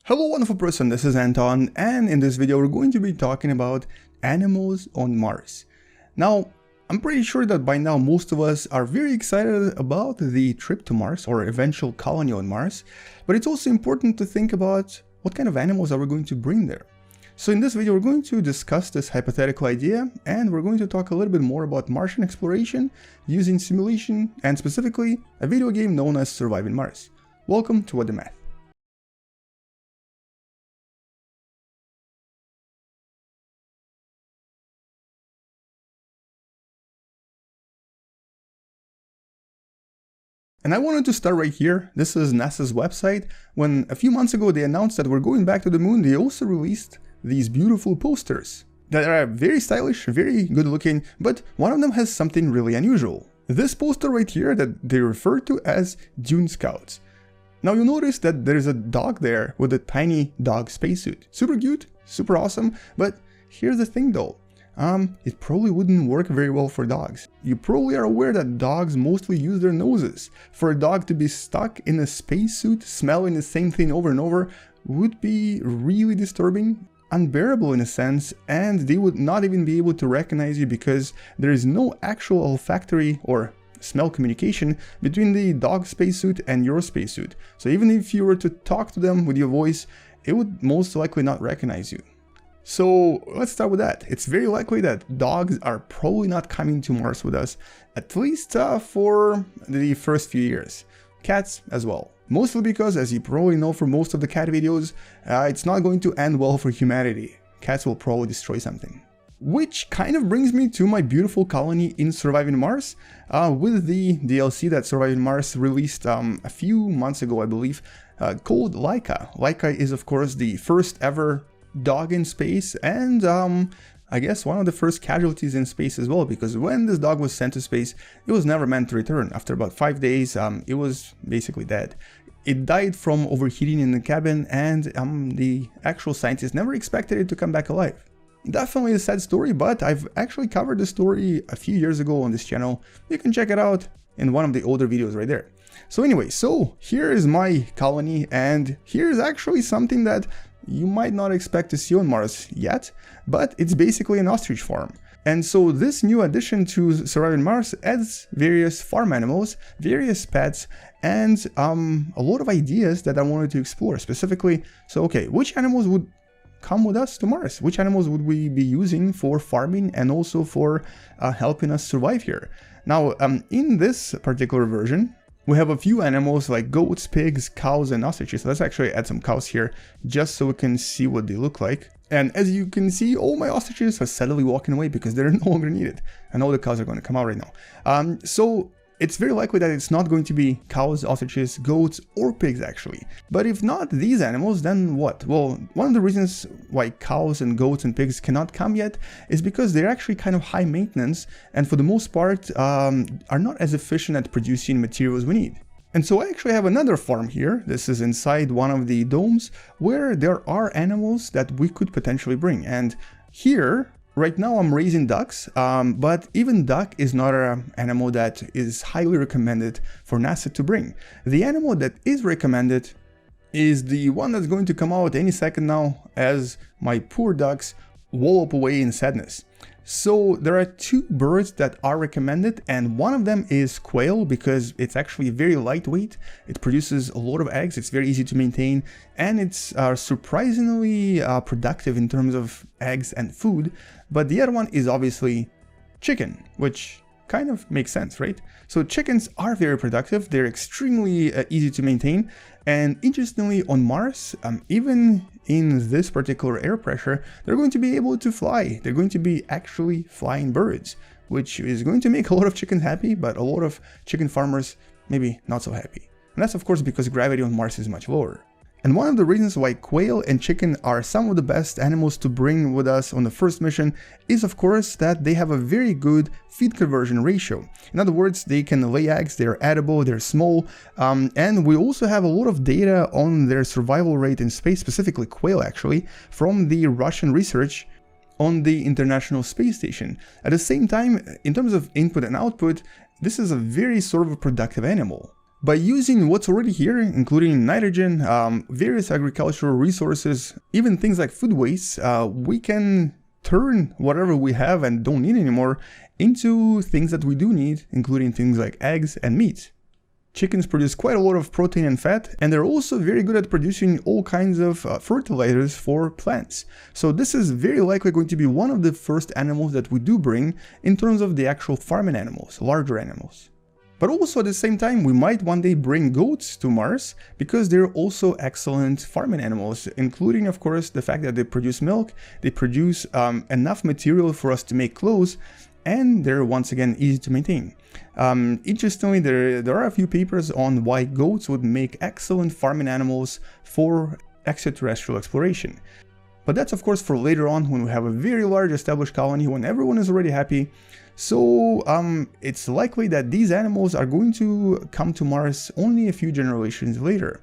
Hello wonderful person, this is Anton, and in this video we're going to be talking about animals on Mars. Now, I'm pretty sure that by now most of us are very excited about the trip to Mars or eventual colony on Mars, but it's also important to think about what kind of animals are we going to bring there. So in this video we're going to discuss this hypothetical idea, and we're going to talk a little bit more about Martian exploration using simulation and specifically a video game known as Surviving Mars. Welcome to What the Math. And I wanted to start right here. This is NASA's website. When a few months ago they announced that we're going back to the moon, they also released these beautiful posters that are very stylish, very good looking, but one of them has something really unusual. This poster right here that they refer to as Dune Scouts. Now you'll notice that there's a dog there with a tiny dog spacesuit. Super cute, super awesome, but here's the thing though. It probably wouldn't work very well for dogs. You probably are aware that dogs mostly use their noses. For a dog to be stuck in a spacesuit smelling the same thing over and over would be really disturbing, unbearable in a sense, and they would not even be able to recognize you because there is no actual olfactory or smell communication between the dog spacesuit and your spacesuit. So even if you were to talk to them with your voice, it would most likely not recognize you. So let's start with that. It's very likely that dogs are probably not coming to Mars with us, at least for the first few years. Cats as well. Mostly because, as you probably know from most of the cat videos, it's not going to end well for humanity. Cats will probably destroy something. Which kind of brings me to my beautiful colony in Surviving Mars, with the DLC that Surviving Mars released a few months ago, I believe, called Laika. Laika is of course the first ever dog in space, and I guess one of the first casualties in space as well, because when this dog was sent to space, it was never meant to return. After about 5 days, it was basically dead. It died from overheating in the cabin, and the actual scientists never expected it to come back alive. Definitely a sad story, but I've actually covered the story a few years ago on this channel. You can check it out in one of the older videos right there. So anyway, so here is my colony, and here's actually something that you might not expect to see on Mars yet, but it's basically an ostrich farm. And so this new addition to Surviving Mars adds various farm animals, various pets, and a lot of ideas that I wanted to explore specifically. So okay, which animals would come with us to Mars? Which animals would we be using for farming and also for helping us survive here? Now, in this particular version, we have a few animals like goats, pigs, cows, and ostriches. So let's actually add some cows here just so we can see what they look like. And as you can see, all my ostriches are steadily walking away because they're no longer needed. And all the cows are going to come out right now. So it's very likely that it's not going to be cows, ostriches, goats, or pigs actually. But if not these animals, then what? Well, one of the reasons why cows and goats and pigs cannot come yet is because they're actually kind of high maintenance and for the most part are not as efficient at producing materials we need. And so I actually have another farm here. This is inside one of the domes where there are animals that we could potentially bring. And here, right now I'm raising ducks, but even duck is not an animal that is highly recommended for NASA to bring. The animal that is recommended is the one that's going to come out any second now as my poor ducks wallop away in sadness. So there are two birds that are recommended, and one of them is quail because it's actually very lightweight. It produces a lot of eggs, it's very easy to maintain, and it's surprisingly productive in terms of eggs and food. But the other one is obviously chicken, which kind of makes sense, right? So chickens are very productive, they're extremely easy to maintain, and interestingly on Mars, even in this particular air pressure, they're going to be able to fly. They're going to be actually flying birds, which is going to make a lot of chickens happy, but a lot of chicken farmers maybe not so happy. And that's of course because gravity on Mars is much lower. And one of the reasons why quail and chicken are some of the best animals to bring with us on the first mission is of course that they have a very good feed conversion ratio. In other words, they can lay eggs, they're edible, they're small, and we also have a lot of data on their survival rate in space, specifically quail actually, from the Russian research on the International Space Station. At the same time, in terms of input and output, this is a very sort of a productive animal. By using what's already here, including nitrogen, various agricultural resources, even things like food waste, we can turn whatever we have and don't need anymore into things that we do need, including things like eggs and meat. Chickens produce quite a lot of protein and fat, and they're also very good at producing all kinds of fertilizers for plants. So this is very likely going to be one of the first animals that we do bring in terms of the actual farming animals, larger animals. But also at the same time, we might one day bring goats to Mars, because they're also excellent farming animals, including of course the fact that they produce milk, they produce enough material for us to make clothes, and they're once again easy to maintain. Interestingly, there are a few papers on why goats would make excellent farming animals for extraterrestrial exploration. But that's of course for later on, when we have a very large established colony, when everyone is already happy. So it's likely that these animals are going to come to Mars only a few generations later.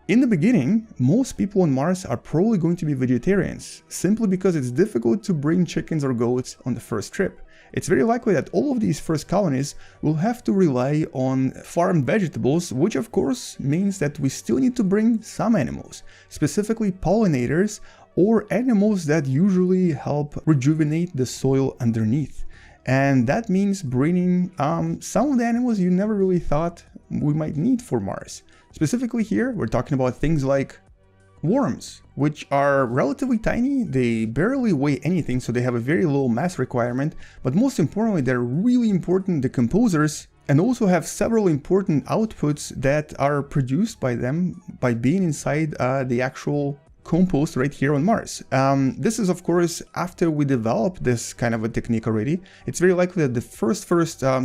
In the beginning, most people on Mars are probably going to be vegetarians, simply because it's difficult to bring chickens or goats on the first trip. It's very likely that all of these first colonies will have to rely on farmed vegetables, which of course means that we still need to bring some animals, specifically pollinators or animals that usually help rejuvenate the soil underneath. And that means bringing some of the animals you never really thought we might need for Mars. Specifically here, we're talking about things like worms, which are relatively tiny. They barely weigh anything, so they have a very low mass requirement. But most importantly, they're really important decomposers and also have several important outputs that are produced by them by being inside the actual compost right here on Mars. This is of course after we develop this kind of a technique already. It's very likely that the first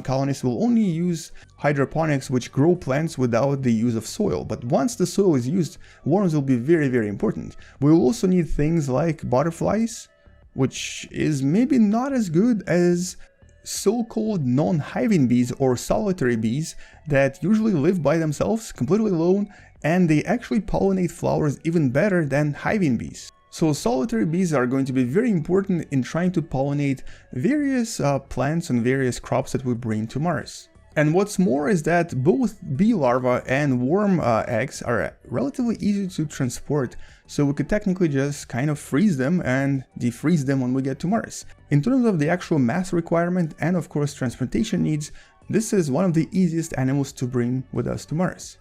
colonists will only use hydroponics, which grow plants without the use of soil. But once the soil is used, worms will be very, very important. We will also need things like butterflies, which is maybe not as good as so-called non-hiving bees or solitary bees that usually live by themselves, completely alone, and they actually pollinate flowers even better than hiving bees. So solitary bees are going to be very important in trying to pollinate various plants and various crops that we bring to Mars. And what's more is that both bee larvae and worm eggs are relatively easy to transport, so we could technically just kind of freeze them and defreeze them when we get to Mars. In terms of the actual mass requirement and of course transportation needs, this is one of the easiest animals to bring with us to Mars.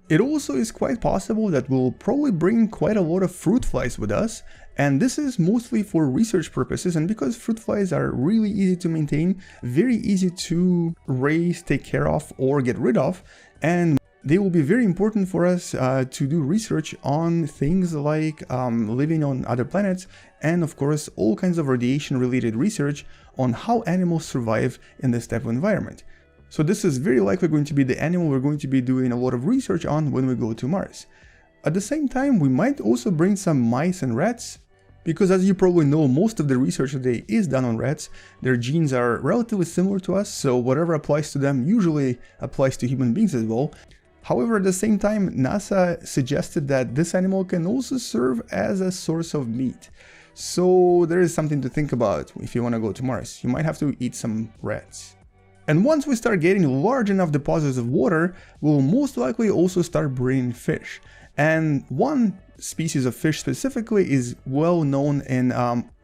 It also is quite possible that we'll probably bring quite a lot of fruit flies with us, and this is mostly for research purposes, and because fruit flies are really easy to maintain, very easy to raise, take care of, or get rid of, and they will be very important for us to do research on things like living on other planets, and of course all kinds of radiation related research on how animals survive in this type of environment. So this is very likely going to be the animal we're going to be doing a lot of research on when we go to Mars. At the same time, we might also bring some mice and rats, because as you probably know, most of the research today is done on rats. Their genes are relatively similar to us, so whatever applies to them usually applies to human beings as well. However, at the same time, NASA suggested that this animal can also serve as a source of meat. So there is something to think about if you want to go to Mars. You might have to eat some rats. And once we start getting large enough deposits of water, we'll most likely also start breeding fish. And one species of fish specifically is well known in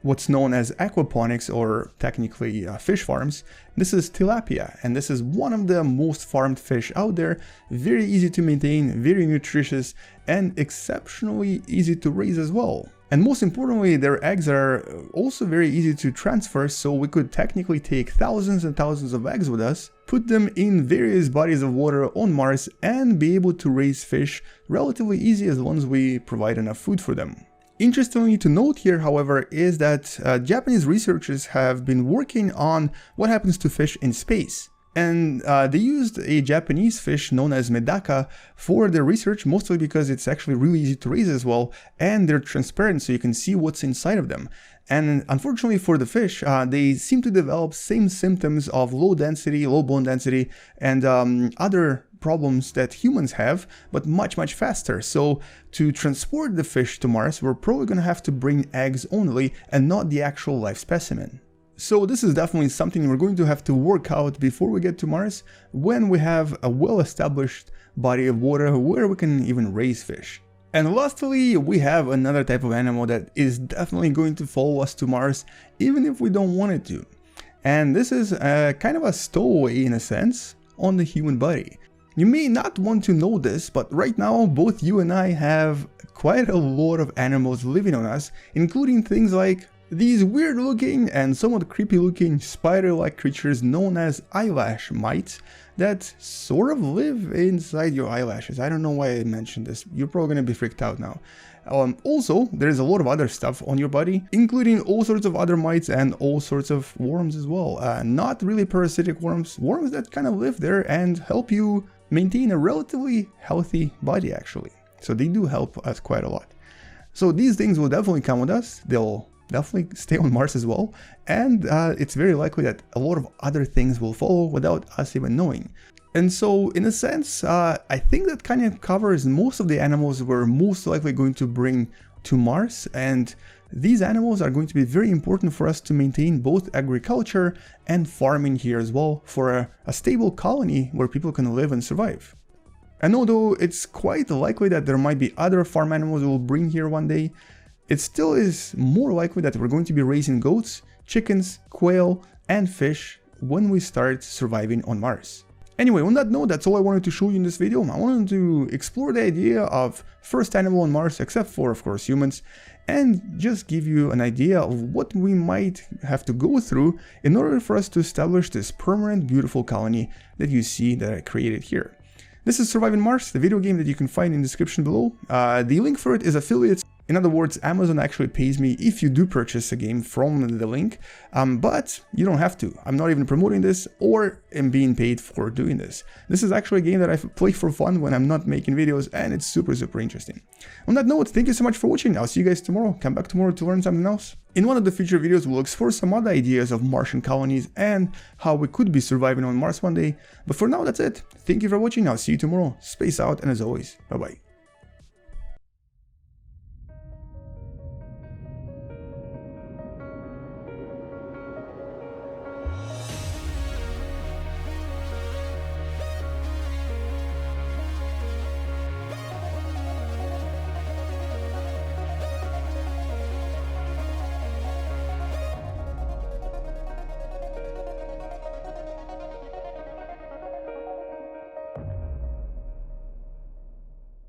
what's known as aquaponics, or technically fish farms. This is tilapia, and this is one of the most farmed fish out there. Very easy to maintain, very nutritious, and exceptionally easy to raise as well. And most importantly, their eggs are also very easy to transfer, so we could technically take thousands and thousands of eggs with us, put them in various bodies of water on Mars, and be able to raise fish relatively easy as long as we provide enough food for them. Interestingly to note here, however, is that Japanese researchers have been working on what happens to fish in space. And they used a Japanese fish known as medaka for their research, mostly because it's actually really easy to raise as well, and they're transparent so you can see what's inside of them. And unfortunately for the fish, they seem to develop same symptoms of low density, low bone density, and other problems that humans have, but much faster. So to transport the fish to Mars, we're probably going to have to bring eggs only and not the actual live specimen. So this is definitely something we're going to have to work out before we get to Mars, when we have a well-established body of water where we can even raise fish. And lastly, we have another type of animal that is definitely going to follow us to Mars, even if we don't want it to. And this is kind of a stowaway in a sense on the human body. You may not want to know this, but right now both you and I have quite a lot of animals living on us, including things like these weird looking and somewhat creepy looking spider-like creatures known as eyelash mites that sort of live inside your eyelashes. I don't know why I mentioned this, you're probably gonna be freaked out now. Also, there's a lot of other stuff on your body, including all sorts of other mites and all sorts of worms as well. Not really parasitic worms, worms that kind of live there and help you maintain a relatively healthy body actually. So they do help us quite a lot. So these things will definitely come with us, they'll definitely stay on Mars as well, and it's very likely that a lot of other things will follow without us even knowing. And so in a sense, I think that kind of covers most of the animals we're most likely going to bring to Mars, and these animals are going to be very important for us to maintain both agriculture and farming here as well, for a stable colony where people can live and survive. And although it's quite likely that there might be other farm animals we'll bring here one day, it still is more likely that we're going to be raising goats, chickens, quail, and fish when we start surviving on Mars. Anyway, on that note, that's all I wanted to show you in this video. I wanted to explore the idea of first animal on Mars, except for, of course, humans, and just give you an idea of what we might have to go through in order for us to establish this permanent, beautiful colony that you see that I created here. This is Surviving Mars, the video game that you can find in the description below. The link for it is affiliates. In other words, Amazon actually pays me if you do purchase a game from the link, but you don't have to. I'm not even promoting this or am being paid for doing this. This is actually a game that I play for fun when I'm not making videos, and it's super interesting. On that note, thank you so much for watching. I'll see you guys tomorrow. Come back tomorrow to learn something else. In one of the future videos, we'll explore some other ideas of Martian colonies and how we could be surviving on Mars one day. But for now, that's it. Thank you for watching. I'll see you tomorrow. Space out, and as always, bye bye.